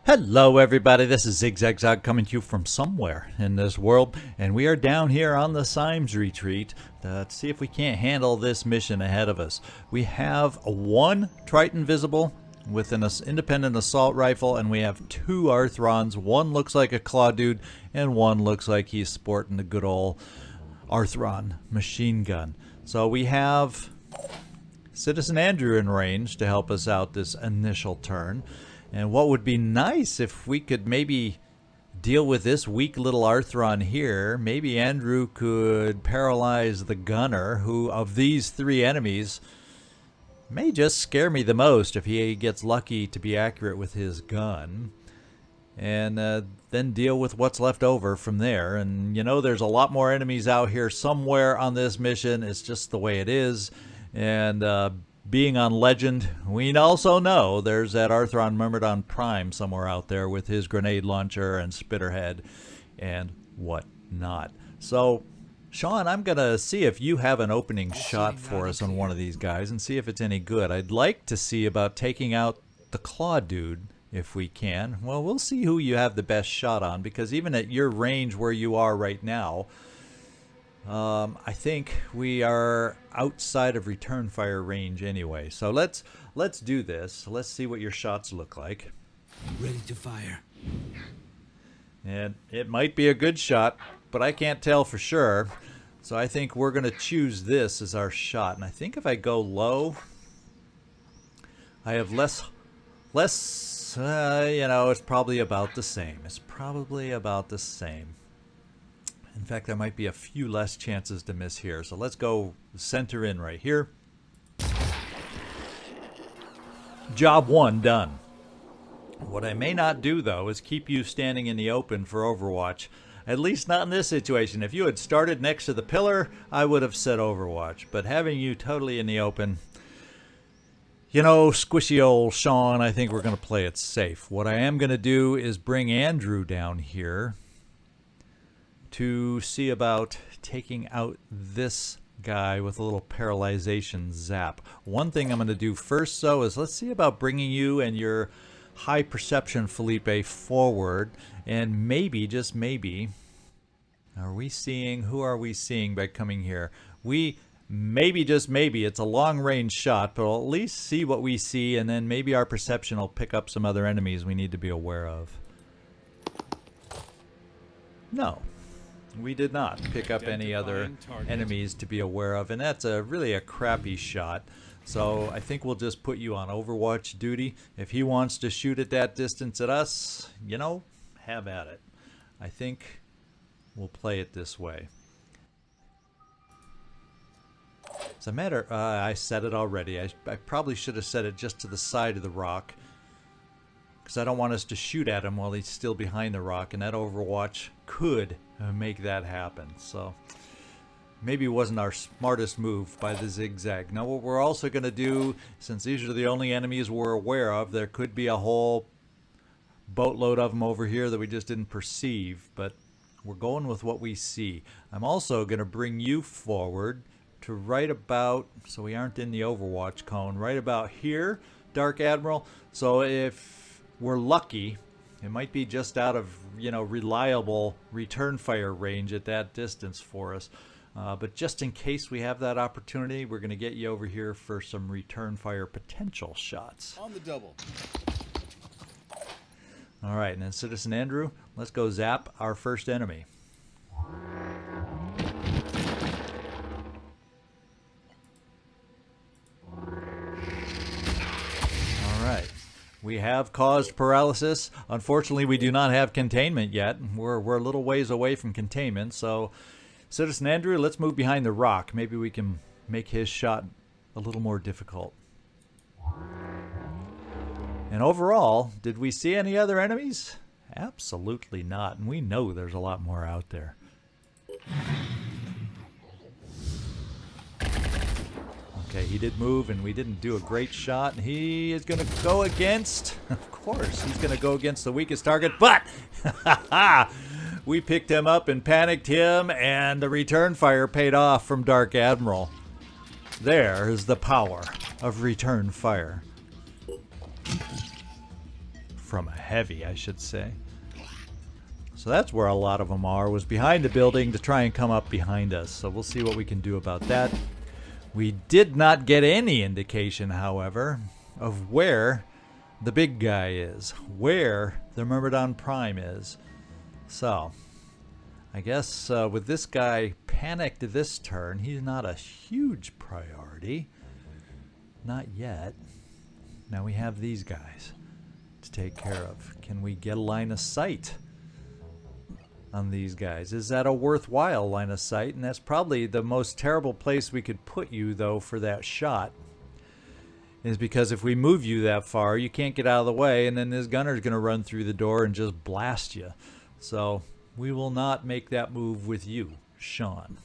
Hello everybody, this is Zigzag coming to you from somewhere in this world, and we are down here on the Symes Retreat to see if we can't handle this mission ahead of us. We have one Triton visible with an independent assault rifle, and we have two Arthrons. One looks like a claw dude, and one looks like he's sporting the good old Arthron machine gun. So we have Citizen Andrew in range to help us out this initial turn. And what would be nice if we could maybe deal with this weak little Arthron here. Maybe Andrew could paralyze the gunner, who of these three enemies may just scare me the most if he gets lucky to be accurate with his gun. And then deal with what's left over from there. And you know, there's a lot more enemies out here somewhere on this mission. It's just the way it is. And being on Legend, we also know there's that Arthron Myrmidon Prime somewhere out there with his grenade launcher and spitterhead and whatnot. So, Sean, I'm going to see if you have an opening shot for us on one of these guys and see if it's any good. I'd like to see about taking out the Claw Dude if we can. Well, we'll see who you have the best shot on, because even at your range where you are right now, I think we are outside of return fire range anyway. So let's do this. Let's see what your shots look like. Ready to fire. And it might be a good shot, but I can't tell for sure. So I think we're going to choose this as our shot. And I think if I go low, I have less, you know, it's probably about the same. It's probably about the same. In fact, there might be a few less chances to miss here. So let's go center in right here. Job one done. What I may not do, though, is keep you standing in the open for Overwatch. At least not in this situation. If you had started next to the pillar, I would have said Overwatch. But having you totally in the open, you know, squishy old Sean, I think we're going to play it safe. What I am going to do is bring Andrew down here to see about taking out this guy with a little paralyzation zap. One thing I'm going to do first, though, is let's see about bringing you and your high perception Felipe forward, and maybe, just maybe, who are we seeing by coming here? We maybe, just maybe, it's a long range shot, but we'll at least see what we see, and then maybe our perception will pick up some other enemies we need to be aware of. No. We did not pick up any other enemies to be aware of, and that's really a crappy shot. So I think we'll just put you on Overwatch duty. If he wants to shoot at that distance at us, you know, have at it. I think we'll play it this way. As a matter, I said it already. I probably should have said it just to the side of the rock, because I don't want us to shoot at him while he's still behind the rock, and that Overwatch could make that happen. So maybe it wasn't our smartest move by the Zigzag. Now what we're also going to do, since these are the only enemies we're aware of, there could be a whole boatload of them over here that we just didn't perceive, but we're going with what we see. I'm also going to bring you forward to right about, so we aren't in the Overwatch cone, right about here, Dark Admiral. So if we're lucky, it might be just out of, you know, reliable return fire range at that distance for us. But just in case we have that opportunity, we're going to get you over here for some return fire potential shots. On the double. All right, and then Citizen Andrew, let's go zap our first enemy. We have caused paralysis. Unfortunately, we do not have containment yet. We're a little ways away from containment. So, Citizen Andrew, let's move behind the rock. Maybe we can make his shot a little more difficult. And overall, did we see any other enemies? Absolutely not. And we know there's a lot more out there. Okay, he did move, and we didn't do a great shot. He is going to go against, of course, he's going to go against the weakest target, but we picked him up and panicked him, and the return fire paid off from Dark Admiral. There is the power of return fire. from a heavy, I should say. So that's where a lot of them are, was behind the building to try and come up behind us. So we'll see what we can do about that. We did not get any indication, however, of where the big guy is, where the Myrmidon Prime is. So I guess with this guy panicked this turn, he's not a huge priority. Not yet. Now we have these guys to take care of. Can we get a line of sight on these guys? Is that a worthwhile line of sight? And that's probably the most terrible place we could put you, though, for that shot. Is because if we move you that far, you can't get out of the way, and then this gunner's going to run through the door and just blast you. So we will not make that move with you, Sean.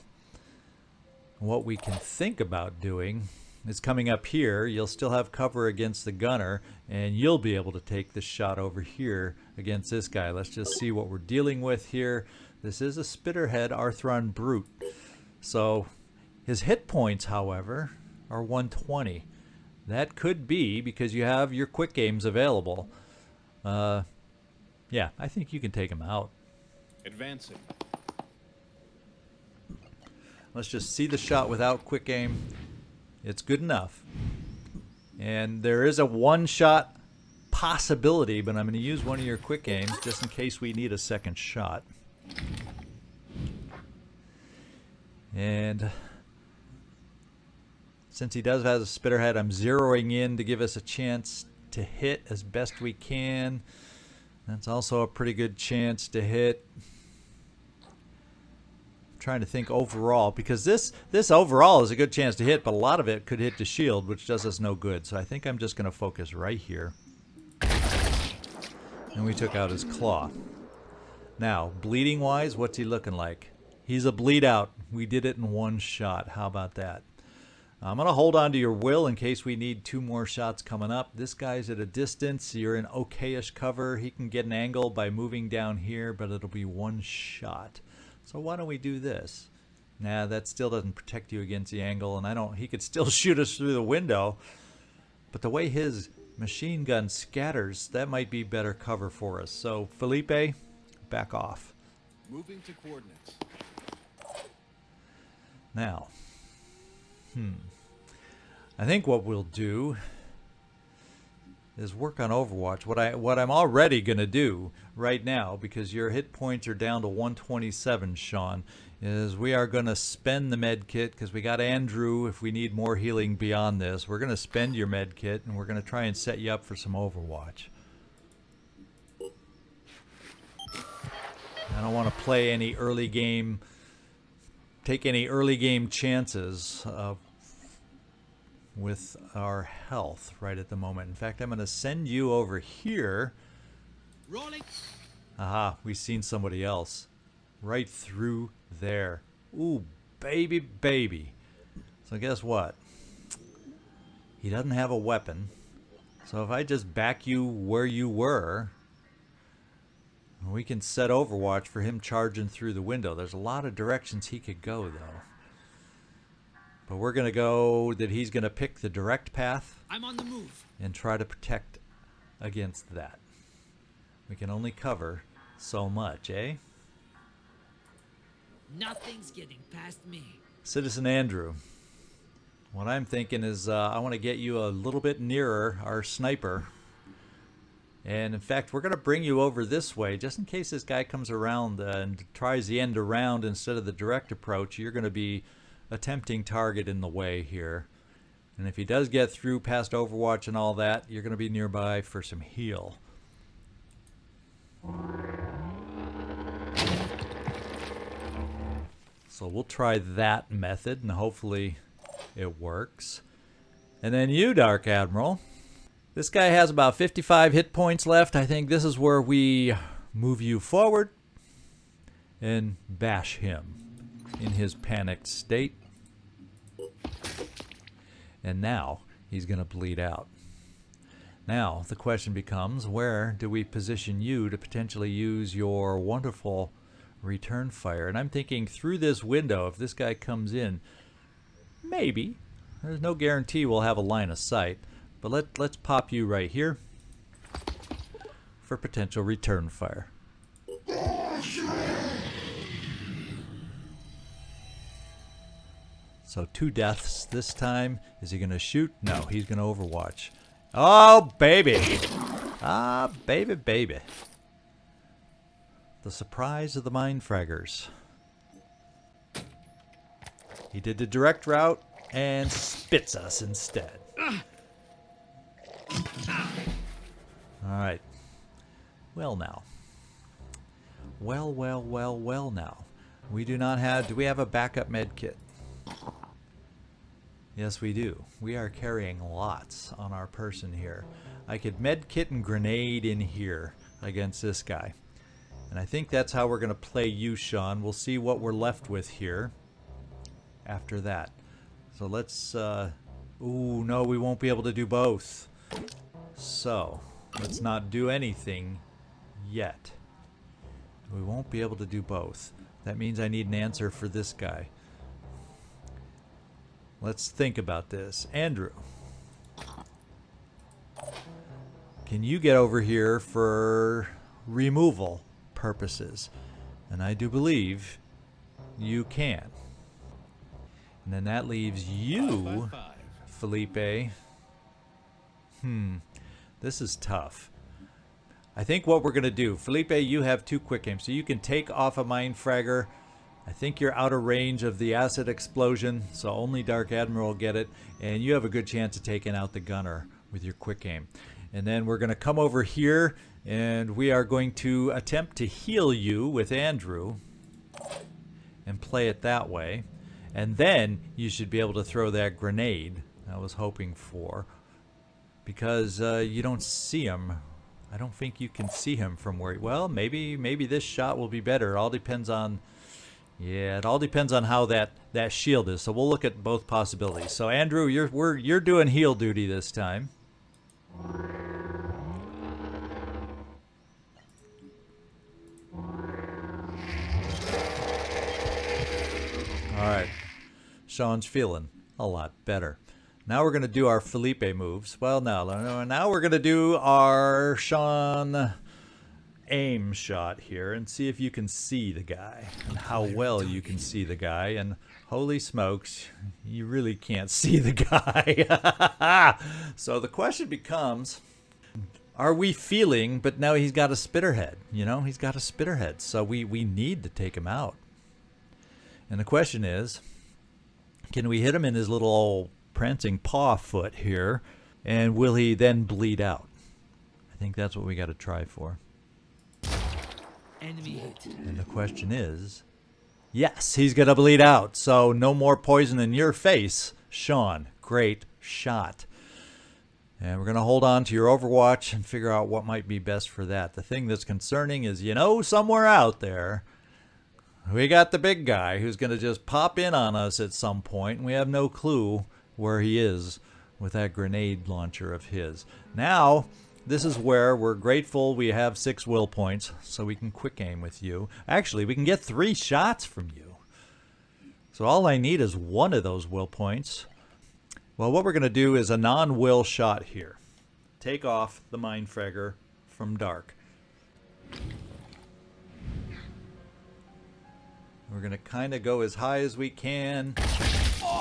What we can think about doing is coming up here. You'll still have cover against the gunner, and you'll be able to take the shot over here against this guy. Let's just see what we're dealing with here. This is a Spitterhead Arthron Brute. So his hit points, however, are 120. That could be because you have your quick aims available. Yeah, I think you can take him out. Advancing. Let's just see the shot without quick aim. It's good enough. And there is a one-shot possibility, but I'm going to use one of your quick aims just in case we need a second shot. And since he does have a Spitterhead, I'm zeroing in to give us a chance to hit as best we can. That's also a pretty good chance to hit. Trying to think overall, because this overall is a good chance to hit, but a lot of it could hit the shield, which does us no good. So I think I'm just going to focus right here. And we took out his claw. Now, bleeding wise, what's he looking like? He's a bleed out. We did it in one shot. How about that? I'm going to hold on to your will in case we need 2 more shots coming up. This guy's at a distance. You're in okayish cover. He can get an angle by moving down here, but it'll be one shot. So why don't we do this? Nah, that still doesn't protect you against the angle, and he could still shoot us through the window. But the way his machine gun scatters, that might be better cover for us. So Felipe, back off. Moving to coordinates. Now, I think what we'll do is work on Overwatch. What I'm already going to do right now, because your hit points are down to 127, Sean, is we are going to spend the med kit, because we got Andrew if we need more healing beyond this. We're going to spend your med kit, and we're going to try and set you up for some Overwatch. I don't want to play any early game, take any early game chances with our health right at the moment. In fact, I'm going to send you over here. Rolling. Aha, we've seen somebody else. Right through there. Ooh, baby, baby. So guess what? He doesn't have a weapon. So if I just back you where you were, we can set Overwatch for him charging through the window. There's a lot of directions he could go, though. But we're going to go that he's going to pick the direct path. I'm on the move. And try to protect against that. We can only cover so much, eh? Nothing's getting past me. Citizen Andrew, what I'm thinking is I want to get you a little bit nearer our sniper. And in fact, we're going to bring you over this way just in case this guy comes around and tries the end around instead of the direct approach. You're going to be a tempting target in the way here. And if he does get through past Overwatch and all that, you're going to be nearby for some heal. So we'll try that method and hopefully it works. And then you, Dark Admiral. This guy has about 55 hit points left. I think this is where we move you forward and bash him in his panicked state. And now he's going to bleed out. Now the question becomes, where do we position you to potentially use your wonderful return fire? And I'm thinking through this window, if this guy comes in, maybe. There's no guarantee we'll have a line of sight. But let's pop you right here. for potential return fire. So 2 deaths this time. Is he going to shoot? No, he's going to overwatch. Oh, baby. Ah, baby, baby. The surprise of the mind fraggers. He did the direct route and spits us instead. Alright. Well now. Well now. We do not have... Do we have a backup med kit? Yes, we do. We are carrying lots on our person here. I could med kit and grenade in here against this guy. And I think that's how we're going to play you, Sean. We'll see what we're left with here after that. So let's... Ooh, no, we won't be able to do both. So, let's not do anything yet. We won't be able to do both. That means I need an answer for this guy. Let's think about this. Andrew, can you get over here for removal purposes? And I do believe you can. And then that leaves you, Felipe. This is tough. I think what we're going to do, Felipe, you have 2 quick aims, so you can take off a Mind Fragger. I think you're out of range of the acid explosion, so only Dark Admiral will get it, and you have a good chance of taking out the gunner with your quick aim. And then we're going to come over here, and we are going to attempt to heal you with Andrew and play it that way. And then you should be able to throw that grenade I was hoping for, because you don't see him. I don't think you can see him from where... Well, maybe this shot will be better. It all depends on... Yeah, it all depends on how that shield is. So we'll look at both possibilities. So Andrew, you're doing heal duty this time. All right. Sean's feeling a lot better. Now we're going to do our Felipe moves. Well, no. Now we're going to do our Sean aim shot here and see if you can see the guy and how well you can see the guy. And holy smokes, you really can't see the guy. So the question becomes, are we feeling, but now he's got a spitterhead, you know, he's got a spitterhead, so we need to take him out. And the question is, can we hit him in his little old prancing paw foot here, and will he then bleed out? I think that's what we got to try for. Enemy hit. And the question is, yes, he's going to bleed out. So no more poison in your face, Sean. Great shot. And we're going to hold on to your Overwatch and figure out what might be best for that. The thing that's concerning is, you know, somewhere out there, we got the big guy who's going to just pop in on us at some point, and we have no clue where he is with that grenade launcher of his. Now, this is where we're grateful we have 6 will points, so we can quick aim with you. Actually, we can get 3 shots from you. So all I need is 1 of those will points. Well, what we're going to do is a non-will shot here. Take off the Mind Fragger from Dark. We're going to kind of go as high as we can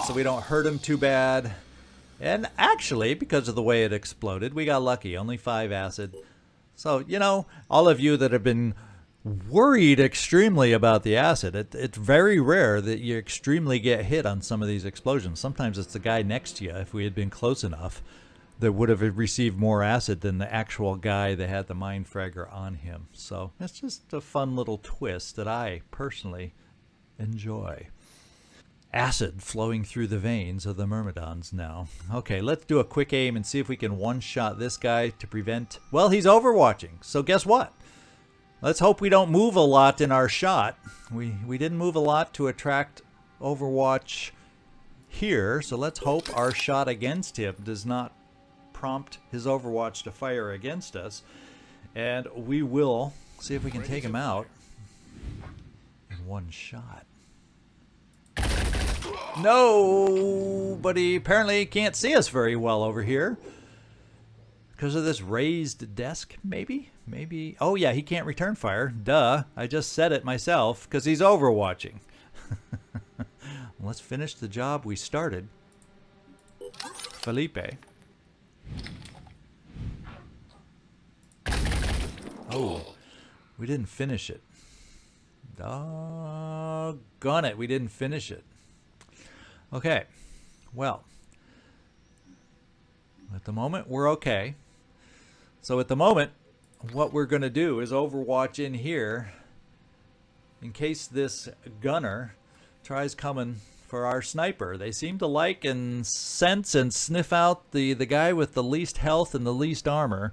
so we don't hurt him too bad. And actually, because of the way it exploded, we got lucky. Only 5 acid. So, you know, all of you that have been worried extremely about the acid, it's very rare that you extremely get hit on some of these explosions. Sometimes it's the guy next to you, if we had been close enough, that would have received more acid than the actual guy that had the Mind Fragger on him. So it's just a fun little twist that I personally enjoy. Acid flowing through the veins of the Myrmidons now. Okay, let's do a quick aim and see if we can one-shot this guy to prevent... Well, he's overwatching, so guess what? Let's hope we don't move a lot in our shot. We didn't move a lot to attract overwatch here, so let's hope our shot against him does not prompt his overwatch to fire against us. And we will see if we can take him out in one shot. No, but he apparently can't see us very well over here. Because of this raised desk, maybe? Maybe. Oh, yeah, he can't return fire. Duh. I just said it myself because he's overwatching. Let's finish the job we started. Felipe. Oh, we didn't finish it. Doggone it, we didn't finish it. Okay, well, at the moment, we're okay. So at the moment, what we're going to do is overwatch in here in case this gunner tries coming for our sniper. They seem to like and sense and sniff out the guy with the least health and the least armor.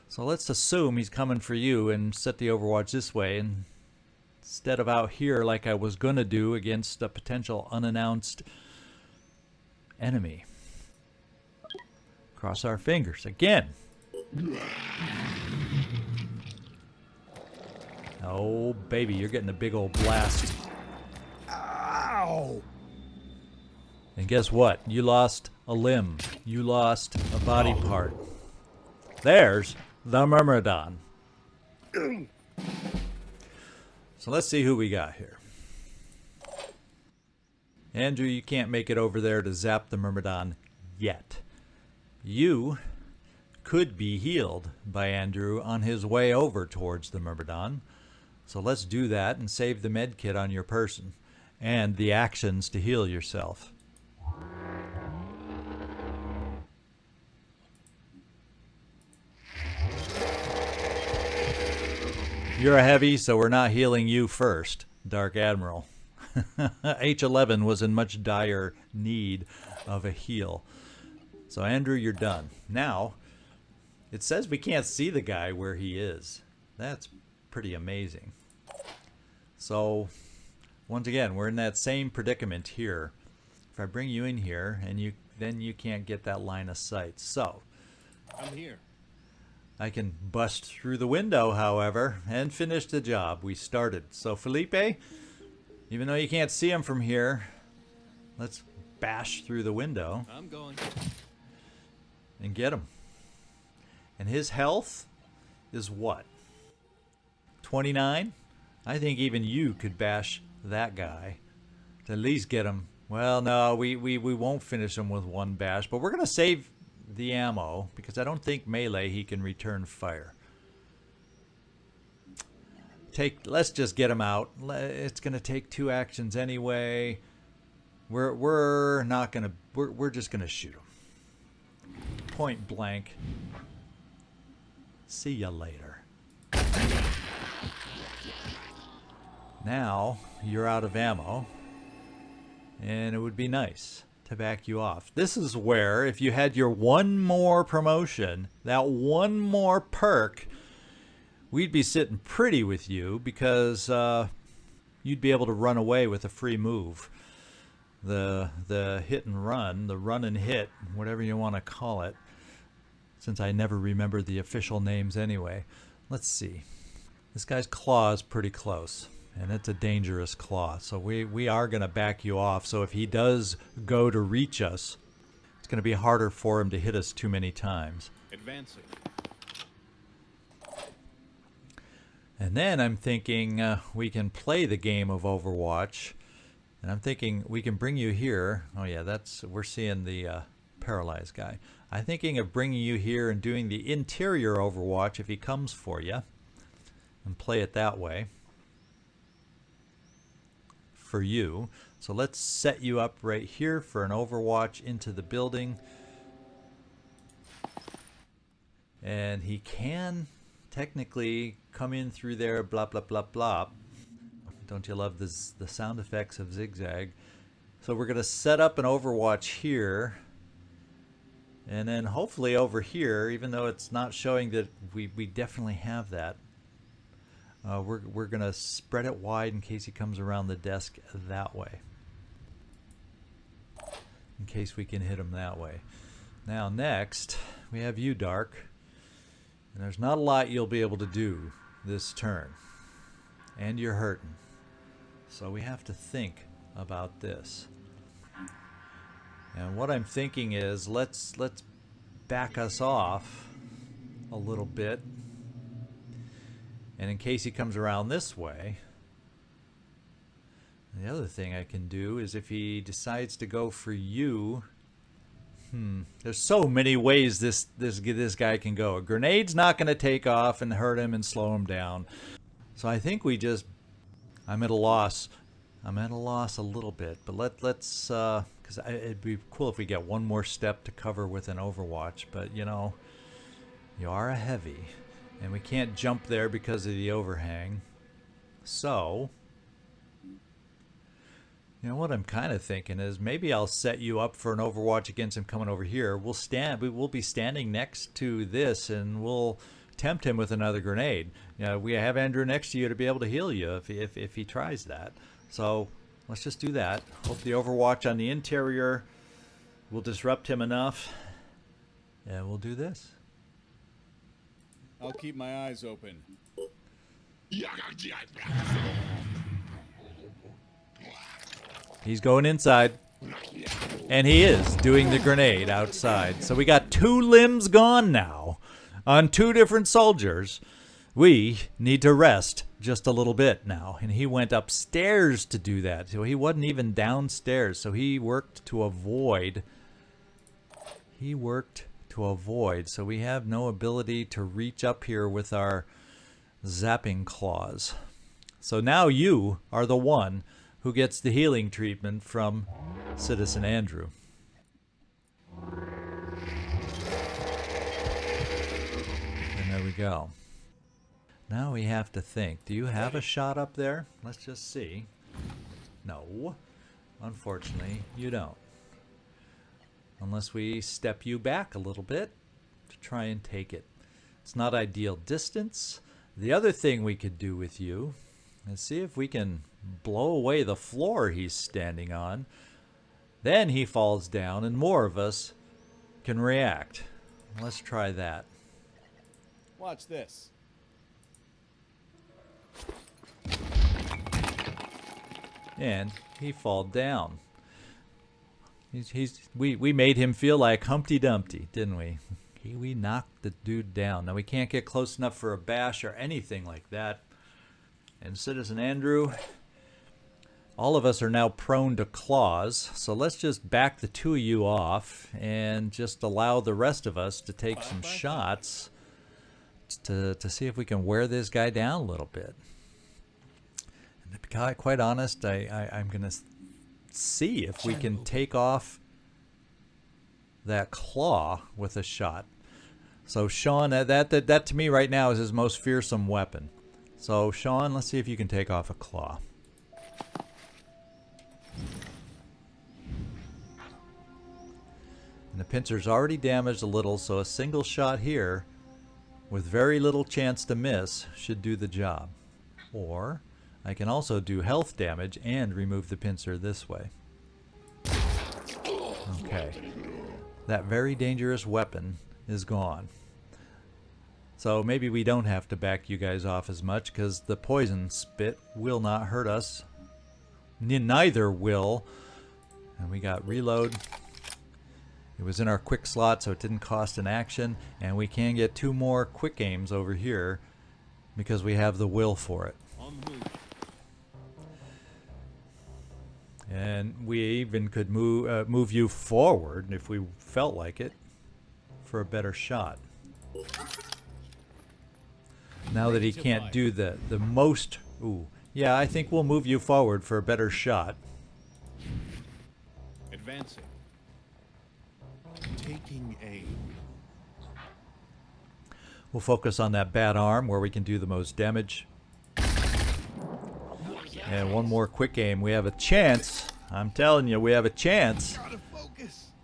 So let's assume he's coming for you and set the overwatch this way instead of out here like I was going to do against a potential unannounced enemy. Cross our fingers again. Oh, baby, you're getting a big old blast. Ow! And guess what? You lost a limb. You lost a body part. There's the Myrmidon. So let's see who we got here. Andrew, you can't make it over there to zap the Myrmidon yet. You could be healed by Andrew on his way over towards the Myrmidon. So let's do that and save the med kit on your person and the actions to heal yourself. You're a heavy, so we're not healing you first, Dark Admiral. H11 was in much dire need of a heal. So Andrew, you're done. Now, it says we can't see the guy where he is. That's pretty amazing. So, once again, we're in that same predicament here. If I bring you in here, and then you can't get that line of sight. So, I'm here. I can bust through the window, however, and finish the job we started. So, Felipe, even though you can't see him from here, let's bash through the window. I'm going. And get him. And his health is what? 29? I think even you could bash that guy to at least get him. Well, no, we won't finish him with one bash, but we're going to save the ammo because I don't think melee he can return fire. Let's just get him out. It's going to take 2 actions anyway. We're not going to we're just going to shoot him. Point blank. See ya later. Now you're out of ammo, and it would be nice to back you off. This is where, if you had your one more promotion, that one more perk, we'd be sitting pretty with you because you'd be able to run away with a free move. The hit and run, the run and hit, whatever you want to call it, since I never remember the official names anyway. Let's see. This guy's claw is pretty close, and it's a dangerous claw. So we are going to back you off. So if he does go to reach us, it's going to be harder for him to hit us too many times. Advancing. And then I'm thinking we can play the game of Overwatch. And I'm thinking we can bring you here. Oh yeah, we're seeing the paralyzed guy. I'm thinking of bringing you here and doing the interior Overwatch if he comes for you. And play it that way. For you. So let's set you up right here for an Overwatch into the building. And he can technically come in through there, blah, blah, blah, blah. Don't you love the sound effects of Zigzag? So we're going to set up an Overwatch here. And then hopefully over here, even though it's not showing that we definitely have that, we're going to spread it wide in case he comes around the desk that way. In case we can hit him that way. Now next, we have you, Dark. And there's not a lot you'll be able to do this turn. And you're hurting. So we have to think about this. And what I'm thinking is let's back us off a little bit. And in case he comes around this way, the other thing I can do is if he decides to go for you, there's so many ways this guy can go. A grenade's not going to take off and hurt him and slow him down. So I think we just, I'm at a loss. I'm at a loss a little bit, but let's because it'd be cool if we get one more step to cover with an Overwatch, but you know, you are a heavy, and we can't jump there because of the overhang. So, you know what I'm kind of thinking is maybe I'll set you up for an Overwatch against him coming over here. We'll be standing next to this, and we'll tempt him with another grenade. You know, we have Andrew next to you to be able to heal you if he tries that. So let's just do that. Hope the Overwatch on the interior will disrupt him enough, and we'll do this. I'll keep my eyes open. He's going inside. And he is doing the grenade outside. So we got 2 limbs gone now on 2 different soldiers. We need to rest just a little bit now. And he went upstairs to do that. So he wasn't even downstairs. So he worked to avoid. So we have no ability to reach up here with our zapping claws. So now you are the one who gets the healing treatment from Citizen Andrew. And there we go. Now we have to think. Do you have a shot up there? Let's just see. No. Unfortunately, you don't. Unless we step you back a little bit to try and take it. It's not ideal distance. The other thing we could do with you is see if we can blow away the floor he's standing on. Then he falls down and more of us can react. Let's try that. Watch this. And he fall down. We made him feel like Humpty Dumpty, didn't we? We knocked the dude down. Now we can't get close enough for a bash or anything like that. And Citizen Andrew, all of us are now prone to claws, so let's just back the 2 of you off and just allow the rest of us to take some shots to see if we can wear this guy down a little bit. And to be quite honest, I'm going to see if we can take off that claw with a shot. So Sean, that to me right now is his most fearsome weapon. So Sean, let's see if you can take off a claw. And the pincer's already damaged a little, so a single shot here with very little chance to miss should do the job. Or I can also do health damage and remove the pincer this way. Okay. That very dangerous weapon is gone. So maybe we don't have to back you guys off as much because the poison spit will not hurt us. Neither will. And we got reload. It was in our quick slot, so it didn't cost an action. And we can get 2 more quick aims over here because we have the will for it. On the move. And we even could move you forward if we felt like it for a better shot. Now that he can't do the most... Ooh. Yeah, I think we'll move you forward for a better shot. Advancing. Taking aim. We'll focus on that bad arm where we can do the most damage. And one more quick aim. We have a chance. I'm telling you, we have a chance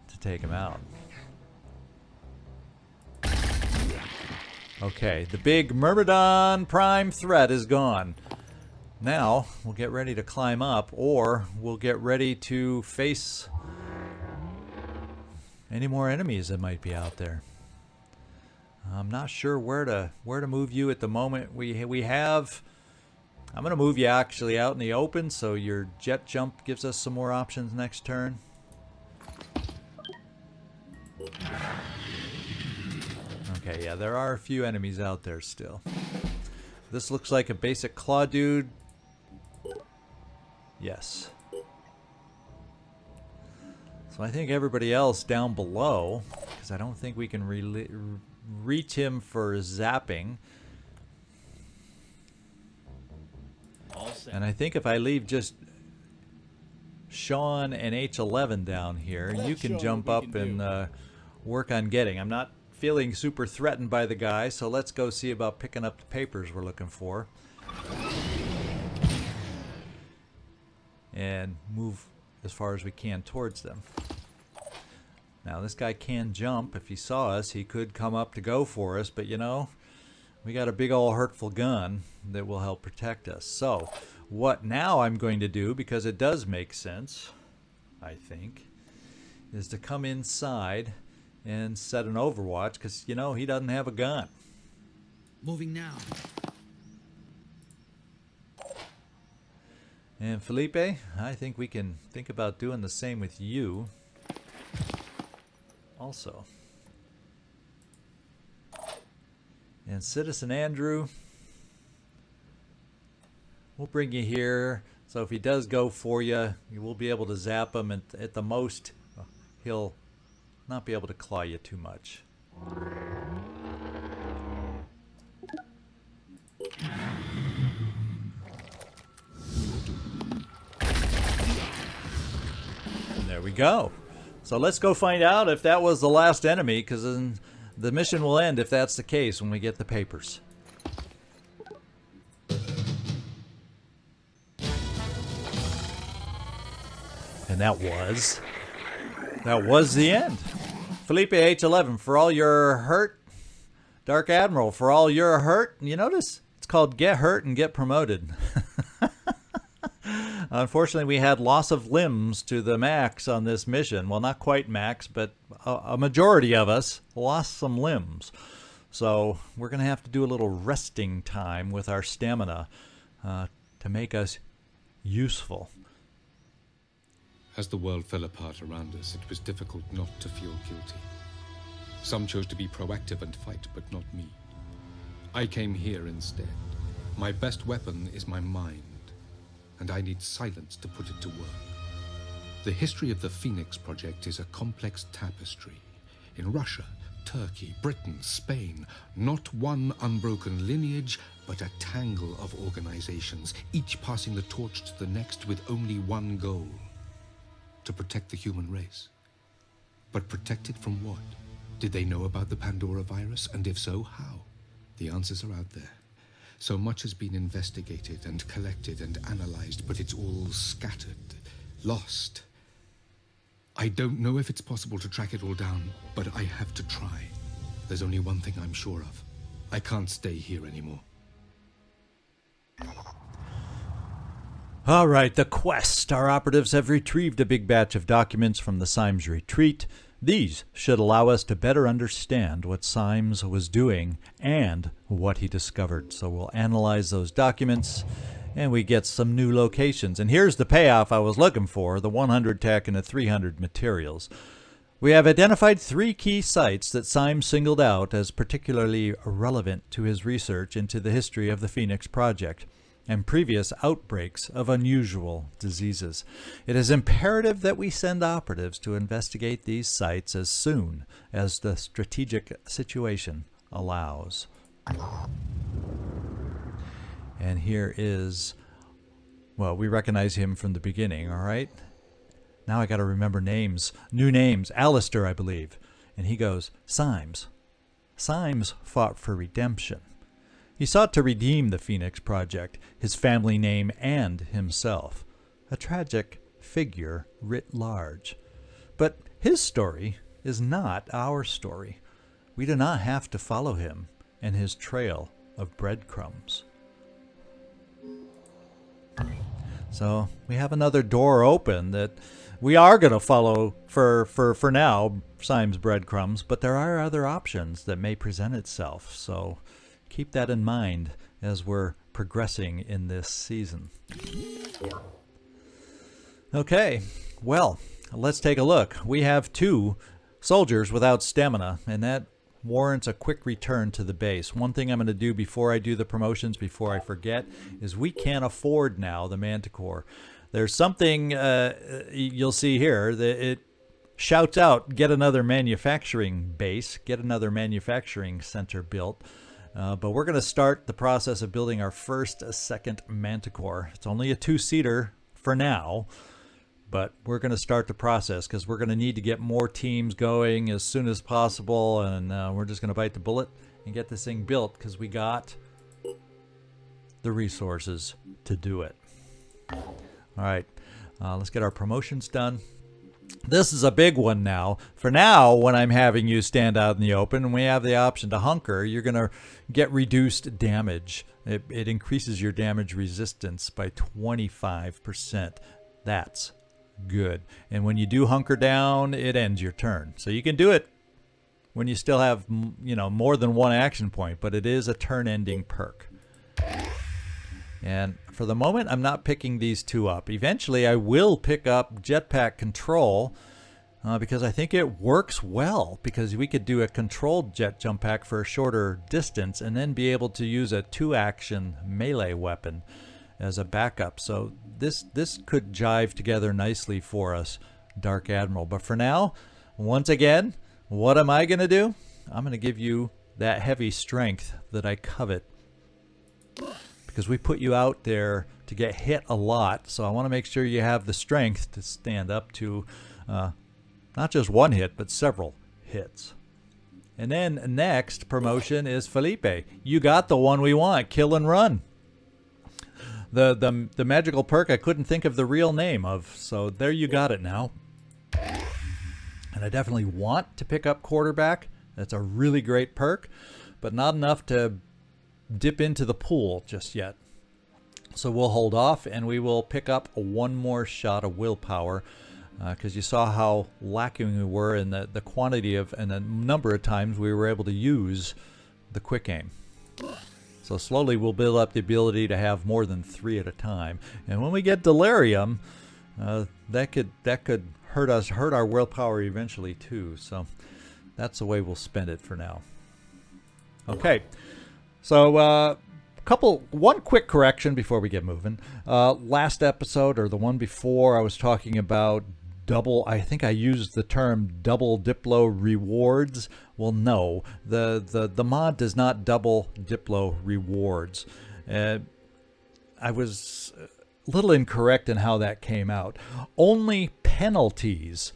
to take him out. Okay, the big Myrmidon prime threat is gone. Now, we'll get ready to climb up, or we'll get ready to face any more enemies that might be out there. I'm not sure where to move you at the moment. We have... I'm going to move you actually out in the open, so your jet jump gives us some more options next turn. Okay, yeah, there are a few enemies out there still. This looks like a basic claw dude. Yes. So I think everybody else down below, because I don't think we can reach him for zapping. All set. And I think if I leave just Sean and H11 down here, you Let's show can 'em jump what we up can and work on getting. I'm not feeling super threatened by the guy, so let's go see about picking up the papers we're looking for. And move as far as we can towards them. Now this guy can jump. If he saw us, he could come up to go for us, but you know, we got a big old hurtful gun that will help protect us. So what now I'm going to do, because it does make sense, I think, is to come inside and set an overwatch, because you know he doesn't have a gun. Moving now. And Felipe, I think we can think about doing the same with you also. And Citizen Andrew, we'll bring you here, so if he does go for you, you will be able to zap him, and at the most he'll not be able to claw you too much. There we go. So let's go find out if that was the last enemy, because then the mission will end if that's the case when we get the papers. And that was the end. Felipe H11, for all your hurt. Dark Admiral, for all your hurt. You notice it's called Get Hurt and Get Promoted. Unfortunately, we had loss of limbs to the max on this mission. Well, not quite max, but a majority of us lost some limbs. So we're going to have to do a little resting time with our stamina to make us useful. As the world fell apart around us, it was difficult not to feel guilty. Some chose to be proactive and fight, but not me. I came here instead. My best weapon is my mind, and I need silence to put it to work. The history of the Phoenix Project is a complex tapestry. In Russia, Turkey, Britain, Spain, not one unbroken lineage, but a tangle of organizations, each passing the torch to the next with only one goal: to protect the human race. But protect it from what? Did they know about the Pandora virus? And if so, how? The answers are out there. So much has been investigated and collected and analyzed, but it's all scattered, lost. I don't know if it's possible to track it all down, but I have to try. There's only one thing I'm sure of. I can't stay here anymore. All right, the quest. Our operatives have retrieved a big batch of documents from the Symes Retreat. These should allow us to better understand what Symes was doing and what he discovered. So we'll analyze those documents and we get some new locations. And here's the payoff I was looking for, the 100 tech and the 300 materials. We have identified 3 key sites that Symes singled out as particularly relevant to his research into the history of the Phoenix Project and previous outbreaks of unusual diseases. It is imperative that we send operatives to investigate these sites as soon as the strategic situation allows. And here is, well, we recognize him from the beginning, all right? Now I got to remember names, new names. Alistair, I believe. And he goes, Symes. Symes fought for redemption. He sought to redeem the Phoenix Project, his family name, and himself. A tragic figure writ large. But his story is not our story. We do not have to follow him and his trail of breadcrumbs. So we have another door open that we are going to follow for now, Symes breadcrumbs, but there are other options that may present itself. So keep that in mind as we're progressing in this season. Okay, well, let's take a look. We have 2 soldiers without stamina, and that warrants a quick return to the base. One thing I'm going to do before I do the promotions, before I forget, is we can't afford now the Manticore. There's something you'll see here that it shouts out, get another manufacturing base, get another manufacturing center built. But we're going to start the process of building our first second Manticore. It's only a 2-seater for now, but we're going to start the process because we're going to need to get more teams going as soon as possible, and we're just going to bite the bullet and get this thing built because we got the resources to do it. All right, let's get our promotions done. This is a big one now. For now, when I'm having you stand out in the open and we have the option to hunker, you're going to get reduced damage. It increases your damage resistance by 25%. That's good. And when you do hunker down, it ends your turn. So you can do it when you still have, more than one action point, but it is a turn-ending perk. And for the moment, I'm not picking these two up. Eventually, I will pick up Jetpack Control because I think it works well, because we could do a controlled jet jump pack for a shorter distance and then be able to use a 2-action melee weapon as a backup. So this could jive together nicely for us, Dark Admiral. But for now, once again, what am I going to do? I'm going to give you that heavy strength that I covet, because we put you out there to get hit a lot. So I want to make sure you have the strength to stand up to not just one hit, but several hits. And then next promotion is Felipe. You got the one we want, Kill and Run. The magical perk I couldn't think of the real name of, so there you got it now. And I definitely want to pick up Quarterback. That's a really great perk, but not enough to dip into the pool just yet. So we'll hold off, and we will pick up one more shot of willpower, because you saw how lacking we were in the quantity of and the number of times we were able to use the quick aim. So slowly we'll build up the ability to have more than 3 at a time. And when we get Delirium, that could hurt our willpower eventually too. So that's the way we'll spend it for now. Okay. So one quick correction before we get moving. Last episode, or the one before, I was talking about I think I used the term double Diplo rewards. Well, no, the mod does not double Diplo rewards. I was a little incorrect in how that came out. Only penalties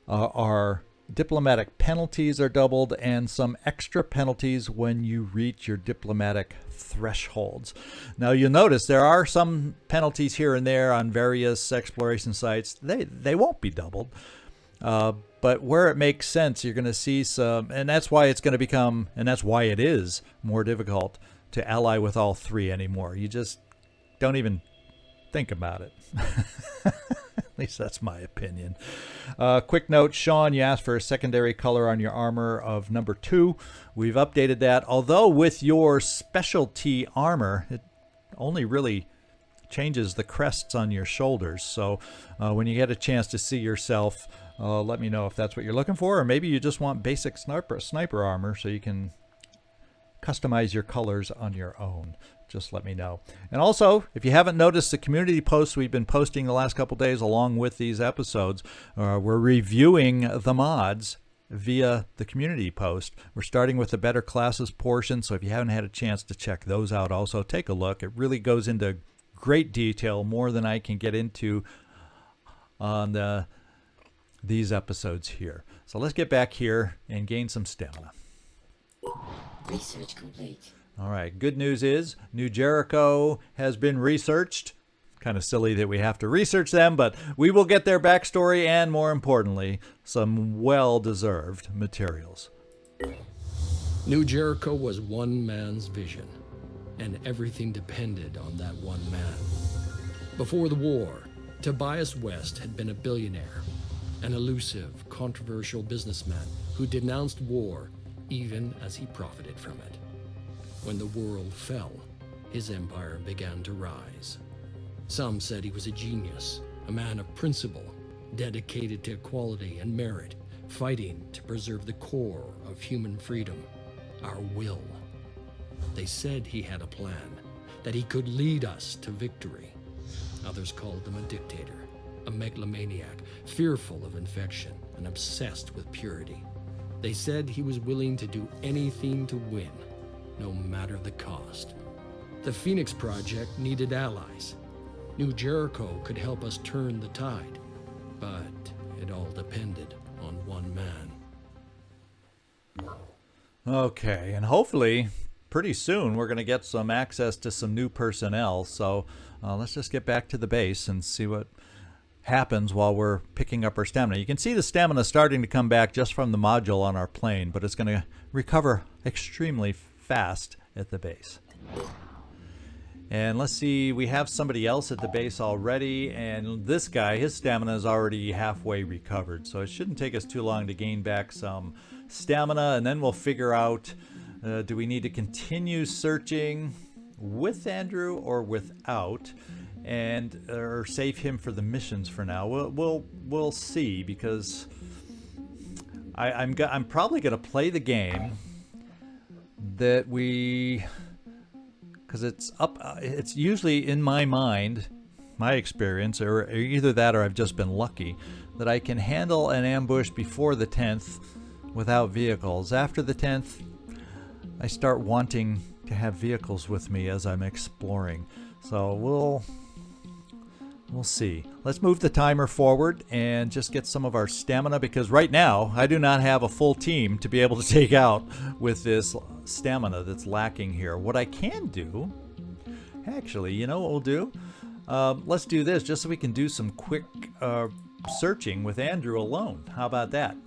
are diplomatic penalties are doubled, and some extra penalties when you reach your diplomatic thresholds. Now you'll notice there are some penalties here and there on various exploration sites. They won't be doubled, but where it makes sense, you're going to see some, and that's why it's going to become, and that's why it is more difficult to ally with all 3 anymore. You just don't even think about it. At least that's my opinion. Quick note, Sean, you asked for a secondary color on your armor of number 2. We've updated that, although with your specialty armor, it only really changes the crests on your shoulders. So when you get a chance to see yourself, let me know if that's what you're looking for, or maybe you just want basic sniper armor so you can customize your colors on your own. Just let me know. And also, if you haven't noticed the community posts we've been posting the last couple days along with these episodes, we're reviewing the mods via the community post. We're starting with the better classes portion, so if you haven't had a chance to check those out, also take a look. It really goes into great detail, more than I can get into on these episodes here. So let's get back here and gain some stamina. Research complete. All right, good news is New Jericho has been researched. Kind of silly that we have to research them, but we will get their backstory and, more importantly, some well-deserved materials. New Jericho was one man's vision, and everything depended on that one man. Before the war, Tobias West had been a billionaire, an elusive, controversial businessman who denounced war even as he profited from it. When the world fell, his empire began to rise. Some said he was a genius, a man of principle, dedicated to equality and merit, fighting to preserve the core of human freedom, our will. They said he had a plan, that he could lead us to victory. Others called him a dictator, a megalomaniac, fearful of infection and obsessed with purity. They said he was willing to do anything to win, no matter the cost. The Phoenix Project needed allies. New Jericho could help us turn the tide, but it all depended on one man. Okay, and hopefully pretty soon we're going to get some access to some new personnel, so let's just get back to the base and see what happens while we're picking up our stamina. You can see the stamina starting to come back just from the module on our plane, but it's going to recover extremely fast at the base. And let's see, we have somebody else at the base already, and this guy, his stamina is already halfway recovered, so it shouldn't take us too long to gain back some stamina, and then we'll figure out, do we need to continue searching with Andrew or without, and or save him for the missions for now. We'll see, because I'm probably going to play the game that we, because it's usually in my mind, my experience, or either that or I've just been lucky, that I can handle an ambush before the 10th without vehicles. After the 10th, I start wanting to have vehicles with me as I'm exploring. So we'll see. Let's move the timer forward and just get some of our stamina, because right now I do not have a full team to be able to take out with this stamina that's lacking here. What I can do, actually, you know what we'll do? Let's do this just so we can do some quick searching with Andrew alone. How about that?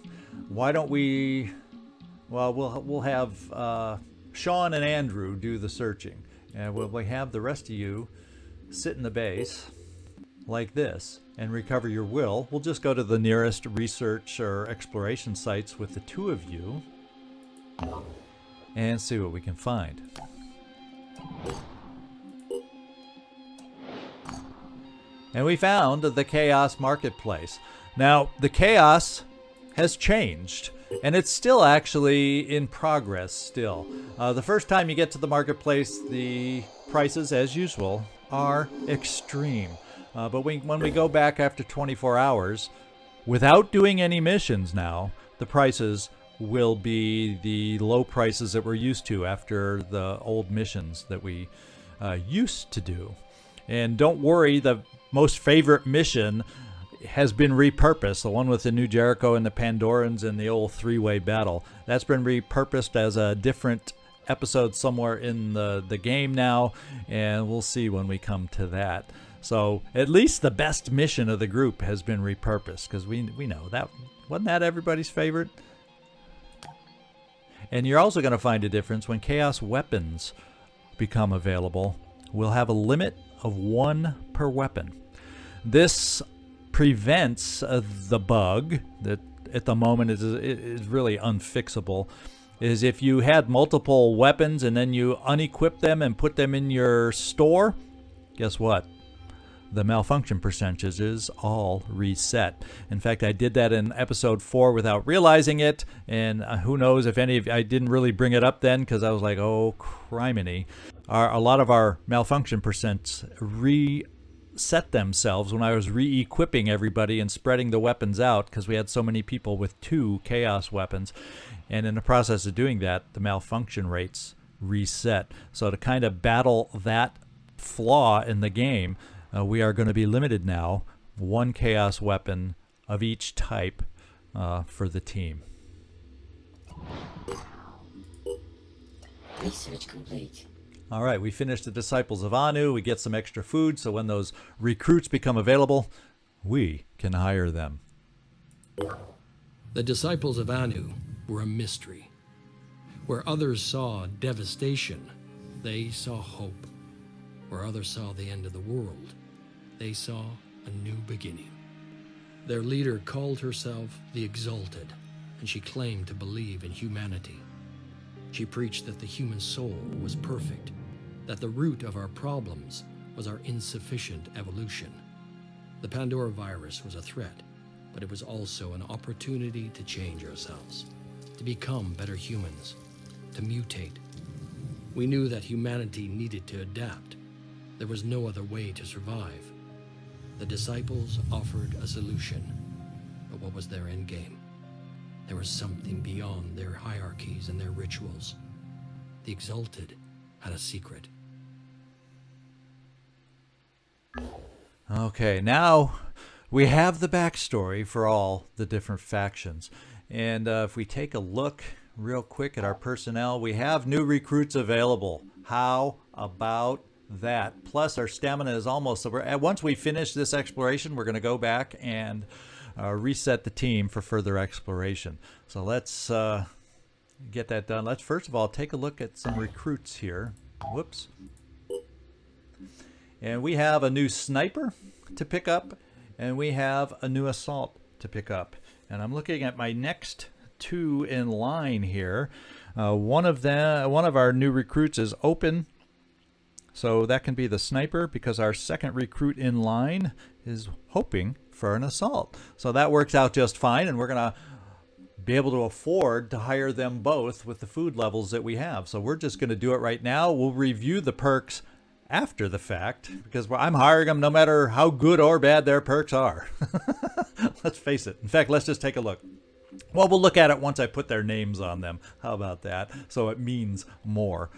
Why don't we, well, we'll have Sean and Andrew do the searching, and we'll have the rest of you sit in the base like this and recover your will. We'll just go to the nearest research or exploration sites with the two of you and see what we can find. And we found the Chaos Marketplace. Now, the Chaos has changed, and it's still actually in progress still. The first time you get to the marketplace, the prices, as usual, are extreme. But when we go back after 24 hours, without doing any missions now, the prices will be the low prices that we're used to after the old missions that we used to do. And don't worry, the most favorite mission has been repurposed. The one with the New Jericho and the Pandorans and the old three-way battle. That's been repurposed as a different episode somewhere in the game now, and we'll see when we come to that. So at least the best mission of the group has been repurposed, because we know that wasn't that everybody's favorite. And you're also going to find a difference when Chaos weapons become available. We'll have a limit of 1 per weapon. This prevents the bug that at the moment is really unfixable. Is if you had multiple weapons and then you unequip them and put them in your store, guess what? The malfunction percentages all reset. In fact, I did that in episode 4 without realizing it, and who knows if any of I didn't really bring it up then, because I was like, oh criminy. A lot of our malfunction percents reset themselves when I was re-equipping everybody and spreading the weapons out, because we had so many people with 2 chaos weapons, and in the process of doing that, the malfunction rates reset. So to kind of battle that flaw in the game, we are going to be limited now, 1 chaos weapon of each type for the team. Research complete. All right, we finished the Disciples of Anu. We get some extra food, so when those recruits become available, we can hire them. The Disciples of Anu were a mystery. Where others saw devastation, they saw hope. Where others saw the end of the world, they saw a new beginning. Their leader called herself the Exalted, and she claimed to believe in humanity. She preached that the human soul was perfect, that the root of our problems was our insufficient evolution. The Pandora virus was a threat, but it was also an opportunity to change ourselves, to become better humans, to mutate. We knew that humanity needed to adapt. There was no other way to survive. The disciples offered a solution, but what was their end game? There was something beyond their hierarchies and their rituals. The Exalted had a secret. Okay, now we have the backstory for all the different factions. And if we take a look real quick at our personnel, we have new recruits available. How about that? Plus, our stamina is almost... So once we finish this exploration, we're going to go back and reset the team for further exploration. So let's get that done. Let's first of all take a look at some recruits here. Whoops. And we have a new sniper to pick up, and we have a new assault to pick up. And I'm looking at my next two in line here. One of our new recruits is open, so that can be the sniper, because our second recruit in line is hoping for an assault. So that works out just fine, and we're gonna be able to afford to hire them both with the food levels that we have. So we're just gonna do it right now. We'll review the perks after the fact, because I'm hiring them no matter how good or bad their perks are. Let's face it. In fact, let's just take a look. Well, we'll look at it once I put their names on them. How about that? So it means more.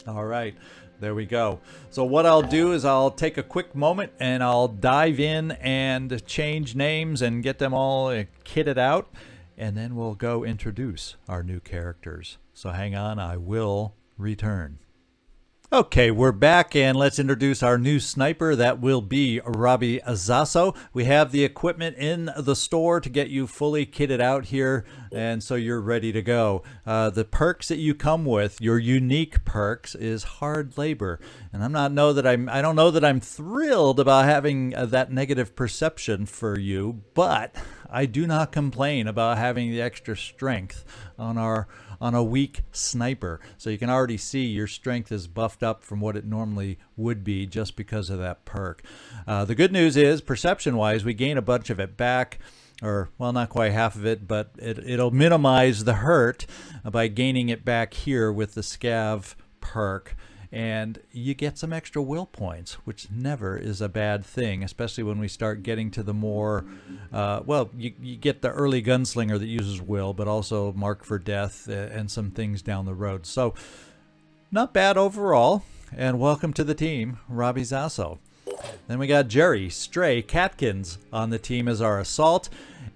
All right, there we go. So what I'll do is I'll take a quick moment and I'll dive in and change names and get them all kitted out. And then we'll go introduce our new characters. So hang on, I will return. Okay, we're back, and let's introduce our new sniper. That will be Robbie Zasso. We have the equipment in the store to get you fully kitted out here, and so you're ready to go. The perks that you come with, your unique perks, is hard labor. And I don't know that I'm thrilled about having that negative perception for you, but I do not complain about having the extra strength on a weak sniper. So you can already see your strength is buffed up from what it normally would be just because of that perk. The good news is, perception-wise, we gain a bunch of it back, or, well, not quite half of it, but it'll minimize the hurt by gaining it back here with the scav perk. And you get some extra will points, which never is a bad thing, especially when we start getting to the more, well, you get the early gunslinger that uses will, but also mark for death and some things down the road. So not bad overall, and welcome to the team, Robbie Zasso. Then we got Jerry Stray Catkins on the team as our assault.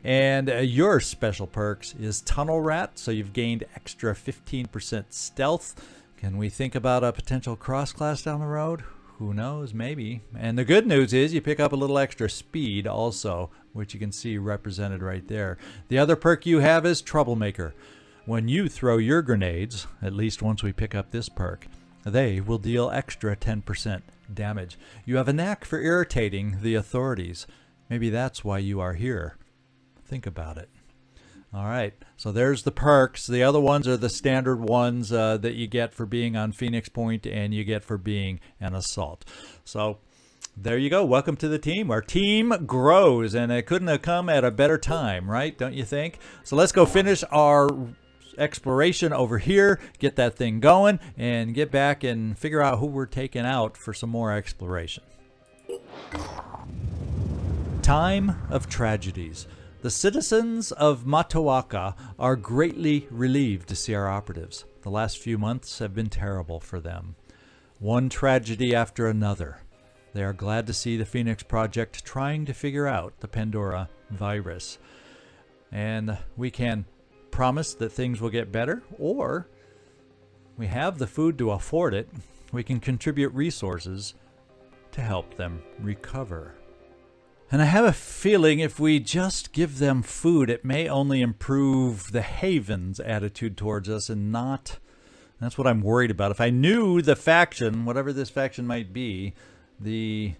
And your special perks is Tunnel Rat, so you've gained extra 15% stealth. Can we think about a potential cross-class down the road? Who knows? Maybe. And the good news is you pick up a little extra speed also, which you can see represented right there. The other perk you have is Troublemaker. When you throw your grenades, at least once we pick up this perk, they will deal extra 10% damage. You have a knack for irritating the authorities. Maybe that's why you are here. Think about it. All right, so there's the perks. The other ones are the standard ones that you get for being on Phoenix Point and you get for being an assault. So there you go. Welcome to the team. Our team grows, and it couldn't have come at a better time, right? Don't you think? So let's go finish our exploration over here, get that thing going, and get back and figure out who we're taking out for some more exploration. Time of tragedies. The citizens of Matoaka are greatly relieved to see our operatives. The last few months have been terrible for them. One tragedy after another. They are glad to see the Phoenix Project trying to figure out the Pandora virus. And we can promise that things will get better, or we have the food to afford it. We can contribute resources to help them recover. And I have a feeling if we just give them food, it may only improve the Haven's attitude towards us and not... That's what I'm worried about. If I knew the faction, whatever this faction might be, the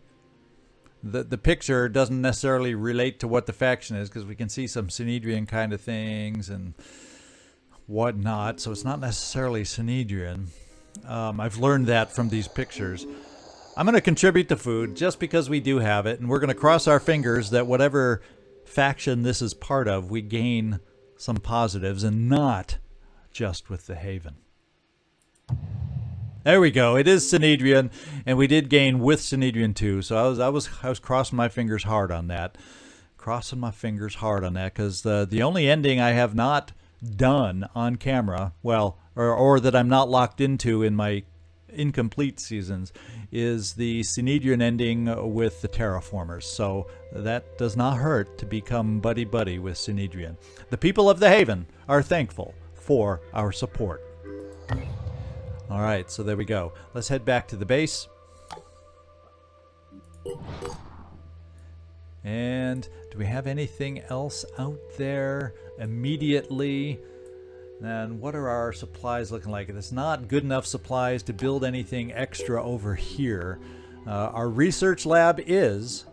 picture doesn't necessarily relate to what the faction is, because we can see some Synedrian kind of things and whatnot, so it's not necessarily Synedrian. I've learned that from these pictures. I'm going to contribute the food just because we do have it, and we're going to cross our fingers that whatever faction this is part of, we gain some positives and not just with the Haven. There we go. It is Synedrian, and we did gain with Synedrian too. So I was crossing my fingers hard on that. Crossing my fingers hard on that, because the only ending I have not done on camera, well, or that I'm not locked into in my incomplete seasons, is the Synedrian ending with the terraformers. So that does not hurt to become buddy-buddy with Synedrian. The people of the Haven are thankful for our support. All right, so there we go. Let's head back to the base. And do we have anything else out there immediately? And what are our supplies looking like? It's not good enough supplies to build anything extra over here. Our research lab is.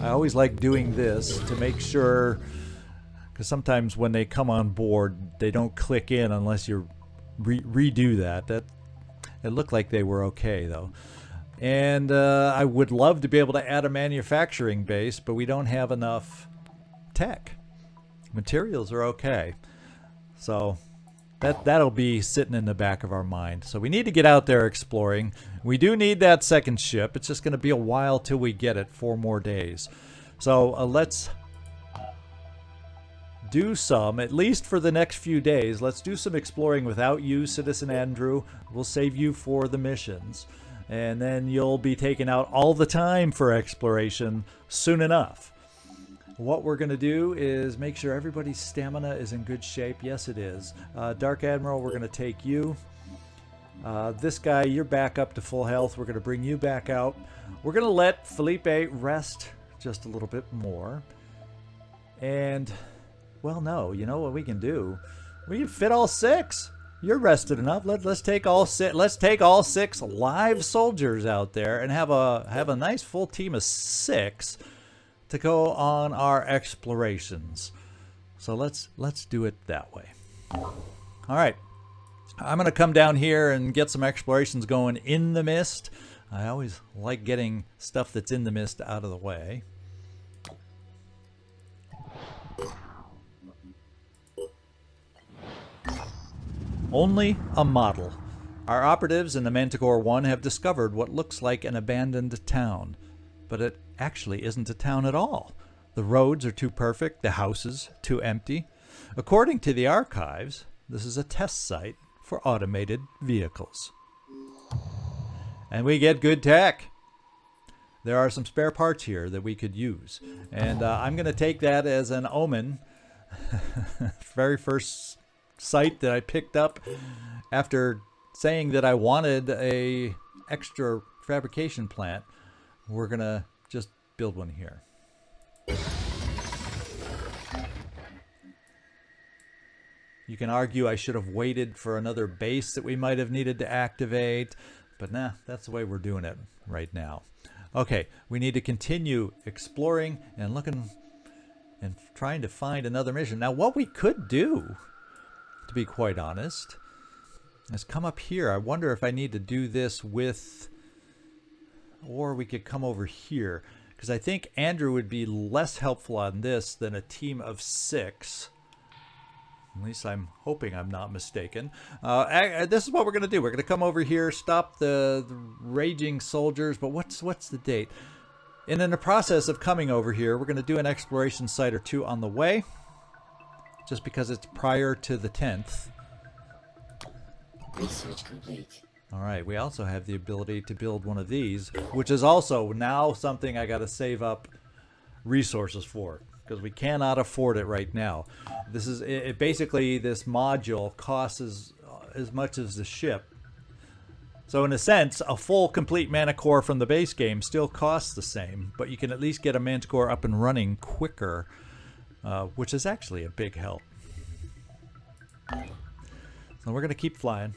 I always like doing this to make sure, because sometimes when they come on board, they don't click in unless you redo that. It looked like they were okay though. And I would love to be able to add a manufacturing base, but we don't have enough tech. Materials are okay. So that'll be sitting in the back of our mind. So we need to get out there exploring. We do need that second ship. It's just going to be a while till we get it, 4 more days. So let's do some, at least for the next few days, let's do some exploring without you, Citizen Andrew. We'll save you for the missions. And then you'll be taken out all the time for exploration soon enough. What we're going to do is make sure everybody's stamina is in good shape. Yes, it is. Dark Admiral, we're going to take you. This guy, you're back up to full health. We're going to bring you back out. We're going to let Felipe rest just a little bit more. And, well, no, you know what we can do? We can fit all 6. You're rested enough. Let's take all 6. Let's take all 6 live soldiers out there and have a nice full team of 6 to go on our explorations. So let's do it that way. All right. I'm going to come down here and get some explorations going in the mist. I always like getting stuff that's in the mist out of the way. Only a model. Our operatives in the Manticore 1 have discovered what looks like an abandoned town, but it actually isn't a town at all. The roads are too perfect, the houses too empty. According to the archives, this is a test site for automated vehicles. And we get good tech. There are some spare parts here that we could use. And I'm going to take that as an omen. Very first site that I picked up after saying that I wanted a extra fabrication plant. We're going to just build one here. You can argue I should have waited for another base that we might have needed to activate, but nah, that's the way we're doing it right now. Okay, we need to continue exploring and looking and trying to find another mission. Now, what we could do, to be quite honest, is come up here. I wonder if I need to do this with, or we could come over here, because I think Andrew would be less helpful on this than a team of 6. At least I'm hoping I'm not mistaken. This is what we're going to do. We're going to come over here, stop the raging soldiers. But what's the date? And in the process of coming over here, we're going to do an exploration site or 2 on the way, just because it's prior to the 10th. Research complete. All right, we also have the ability to build one of these, which is also now something I got to save up resources for, because we cannot afford it right now. This is basically, this module costs as much as the ship. So in a sense, a full complete Manticore from the base game still costs the same, but you can at least get a Manticore up and running quicker, which is actually a big help. So we're going to keep flying.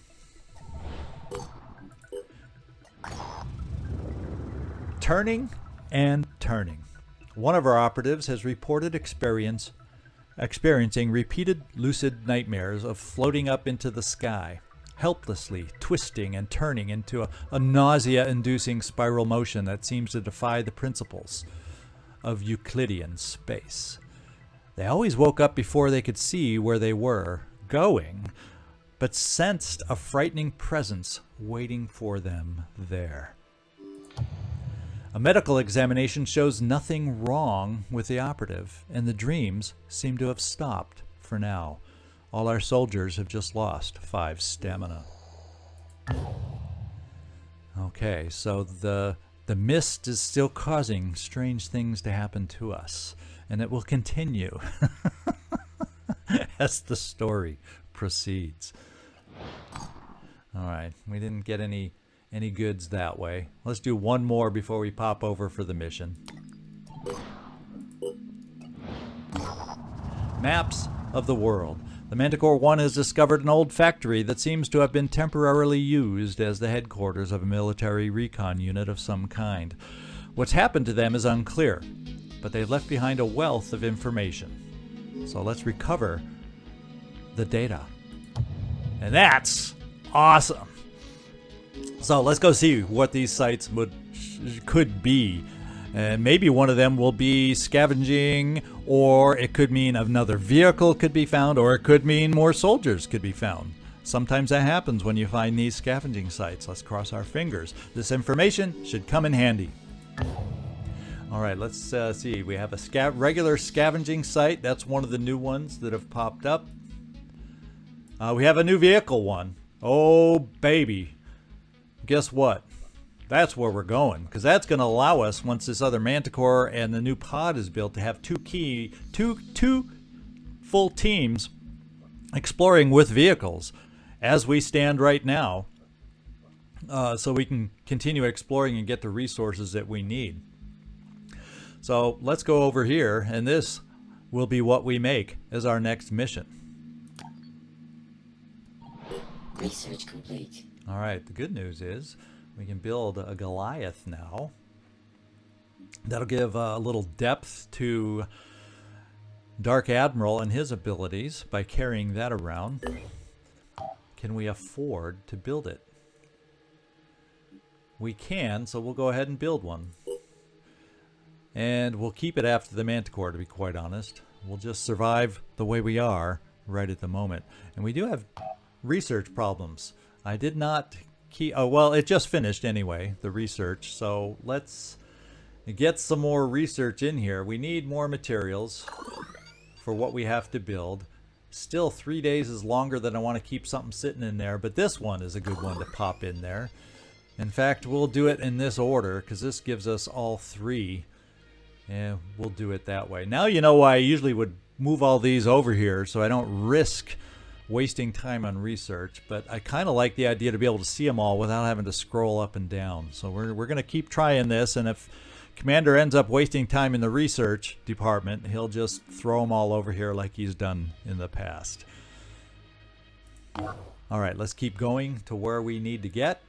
Turning and turning. One of our operatives has reported experiencing repeated lucid nightmares of floating up into the sky. helplessly twisting and turning into a nausea-inducing spiral motion that seems to defy the principles of Euclidean space. They always woke up before they could see where they were going, but sensed a frightening presence waiting for them there. A medical examination shows nothing wrong with the operative, and the dreams seem to have stopped for now. All our soldiers have just lost 5 stamina. Okay, so the mist is still causing strange things to happen to us, and it will continue as the story proceeds. All right, we didn't get any goods that way. Let's do one more before we pop over for the mission. Maps of the world. The Manticore 1 has discovered an old factory that seems to have been temporarily used as the headquarters of a military recon unit of some kind. What's happened to them is unclear, but they've left behind a wealth of information. So let's recover the data. And that's awesome. So let's go see what these sites could be. Maybe one of them will be scavenging, or it could mean another vehicle could be found, or it could mean more soldiers could be found. Sometimes that happens when you find these scavenging sites. Let's cross our fingers. This information should come in handy. All right, let's see. We have a regular scavenging site. That's one of the new ones that have popped up. We have a new vehicle one. Oh, baby. Guess what? That's where we're going, because that's going to allow us, once this other Manticore and the new pod is built, to have two full teams exploring with vehicles as we stand right now, so we can continue exploring and get the resources that we need. So let's go over here, and this will be what we make as our next mission. Research complete. All right, the good news is we can build a Goliath now. That'll give a little depth to Dark Admiral and his abilities by carrying that around. Can we afford to build it? We can, so we'll go ahead and build one. And we'll keep it after the Manticore, to be quite honest. We'll just survive the way we are right at the moment. And we do have research problems. I did not keep... Oh, well, it just finished anyway, the research. So let's get some more research in here. We need more materials for what we have to build. Still, 3 days is longer than I want to keep something sitting in there, but this one is a good one to pop in there. In fact, we'll do it in this order, because this gives us all 3. And we'll do it that way. Now you know why I usually would move all these over here, so I don't risk wasting time on research. But I kind of like the idea to be able to see them all without having to scroll up and down. So we're going to keep trying this, and if Commander ends up wasting time in the research department, he'll just throw them all over here like he's done in the past. All right, let's keep going to where we need to get.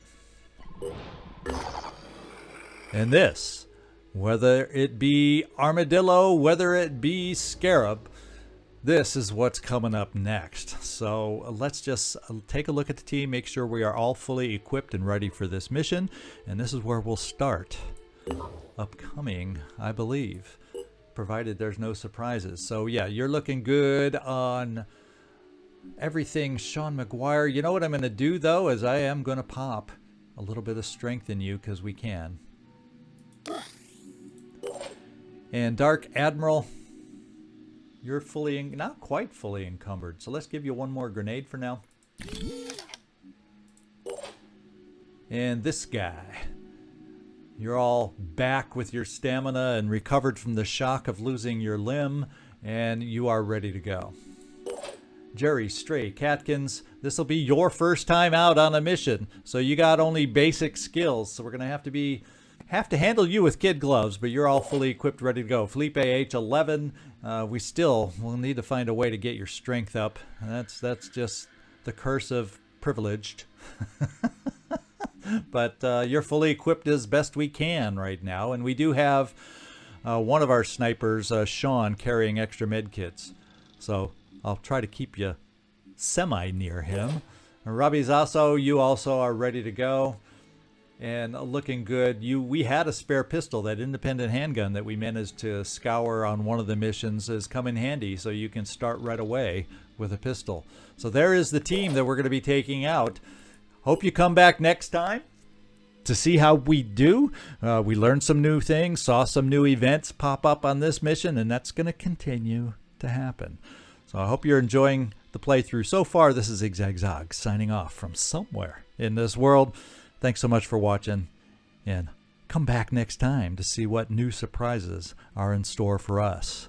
And this, whether it be armadillo, whether it be scarab, this is what's coming up next. So let's just take a look at the team, make sure we are all fully equipped and ready for this mission. And this is where we'll start. Upcoming, I believe, provided there's no surprises. So yeah, you're looking good on everything, Sean McGuire. You know what I'm going to do, though, is I am going to pop a little bit of strength in you, because we can. And Dark Admiral, you're fully, not quite fully encumbered. So let's give you one more grenade for now. And this guy, you're all back with your stamina and recovered from the shock of losing your limb, and you are ready to go. Jerry Stray Catkins, this will be your first time out on a mission, so you got only basic skills. So we're going to have to handle you with kid gloves, but you're all fully equipped, ready to go. Felipe H11, we still will need to find a way to get your strength up. That's just the curse of privileged. But you're fully equipped as best we can right now, and we do have one of our snipers, Sean, carrying extra med kits. So I'll try to keep you semi near him, Robbie's also, you also are ready to go and looking good. We had a spare pistol. That independent handgun that we managed to scour on one of the missions has come in handy, so you can start right away with a pistol. So there is the team that we're going to be taking out. Hope you come back next time to see how we do. We learned some new things, saw some new events pop up on this mission, and that's going to continue to happen. So I hope you're enjoying the playthrough. So far, this is Zigzag signing off from somewhere in this world. Thanks so much for watching, and come back next time to see what new surprises are in store for us.